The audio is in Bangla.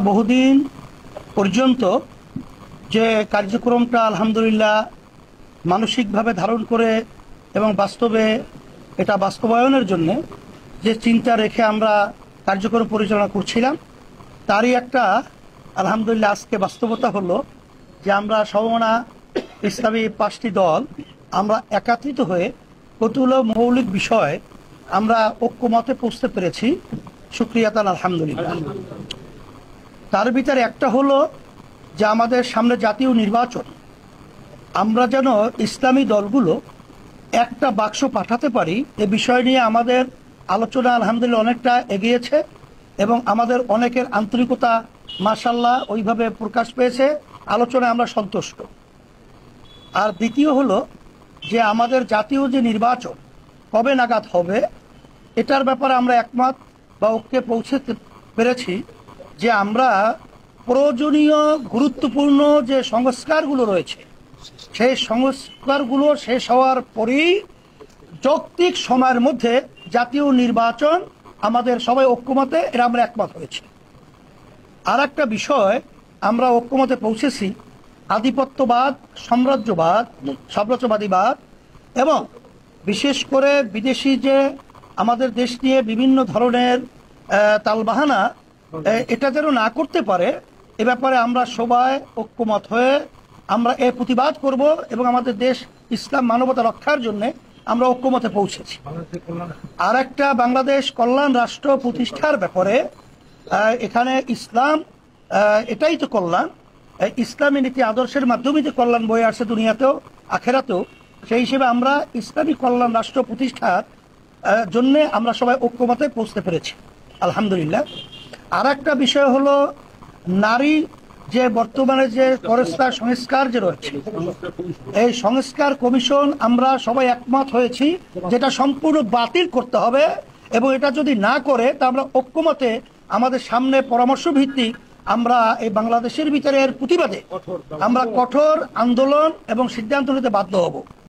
বহুদিন পর্যন্ত যে কার্যক্রমটা আলহামদুলিল্লাহ মানসিকভাবে ধারণ করে এবং বাস্তবে এটা বাস্তবায়নের জন্য যে চিন্তা রেখে আমরা কার্যক্রম পরিচালনা করছিলাম, তারই একটা আলহামদুলিল্লাহ আজকে বাস্তবতা হলো যে আমরা সমমনা ইসলামী 5টি দল আমরা একাত্রিত হয়ে কতগুলো মৌলিক বিষয় আমরা ঐক্যমতে পৌঁছতে পেরেছি। শুকরিয়া তাআলা আলহামদুলিল্লাহ। তার ভিতরে একটা হলো যে আমাদের সামনে জাতীয় নির্বাচন, আমরা যেন ইসলামী দলগুলো একটা বাক্স পাঠাতে পারি, এ বিষয় নিয়ে আমাদের আলোচনা আলহামদুলিল্লাহ অনেকটা এগিয়েছে এবং আমাদের অনেকের আন্তরিকতা মাশাআল্লাহ ওইভাবে প্রকাশ পেয়েছে। আলোচনায় আমরা সন্তুষ্ট। আর দ্বিতীয় হলো যে আমাদের জাতীয় যে নির্বাচন কবে নাগাদ হবে, এটার ব্যাপারে আমরা একমত বা ঐক্যে পৌঁছতে পেরেছি যে আমরা প্রয়োজনীয় গুরুত্বপূর্ণ যে সংস্কারগুলো রয়েছে সেই সংস্কারগুলো শেষ হওয়ার পরেই যৌক্তিক সময়ের মধ্যে জাতীয় নির্বাচন আমাদের সবাই ঐক্যমতে এরা আমরা একমত হয়েছি। আর একটা বিষয় আমরা ঐক্যমতে পৌঁছেছি, আধিপত্যবাদ, সাম্রাজ্যবাদীবাদ এবং বিশেষ করে বিদেশি যে আমাদের দেশ নিয়ে বিভিন্ন ধরনের তালবাহানা, এটা যেন না করতে পারে এ ব্যাপারে আমরা সবাই ঐক্যমত হয়ে আমরা এর প্রতিবাদ করব এবং আমাদের দেশ ইসলাম মানবতা রক্ষার জন্য আমরা ঐক্যমতে পৌঁছেছি। আর একটা বাংলাদেশ কল্যাণ রাষ্ট্র প্রতিষ্ঠার ব্যাপারে এখানে ইসলাম এটাই তো কল্যাণ, ইসলামী নীতি আদর্শের মাধ্যমে যে কল্যাণ বয়ে আসছে দুনিয়াতেও আখেরাতেও, সেই হিসেবে আমরা ইসলামী কল্যাণ রাষ্ট্র প্রতিষ্ঠার জন্য আমরা সবাই ঐক্যমতে পৌঁছতে পেরেছি আলহামদুলিল্লাহ। আর একটা বিষয় হলো নারী যে বর্তমানে যে ফরেস্টার সংস্কার যে রয়েছে, এই সংস্কার কমিশন আমরা সবাই একমত হয়েছি যেটা সম্পূর্ণ বাতিল করতে হবে এবং এটা যদি না করে তা আমরা ঐক্যমতে আমাদের সামনে পরামর্শ ভিত্তিক আমরা এই বাংলাদেশের ভিতরে এর প্রতিবাদে আমরা কঠোর আন্দোলন এবং সিদ্ধান্ত নিতে বাধ্য হব।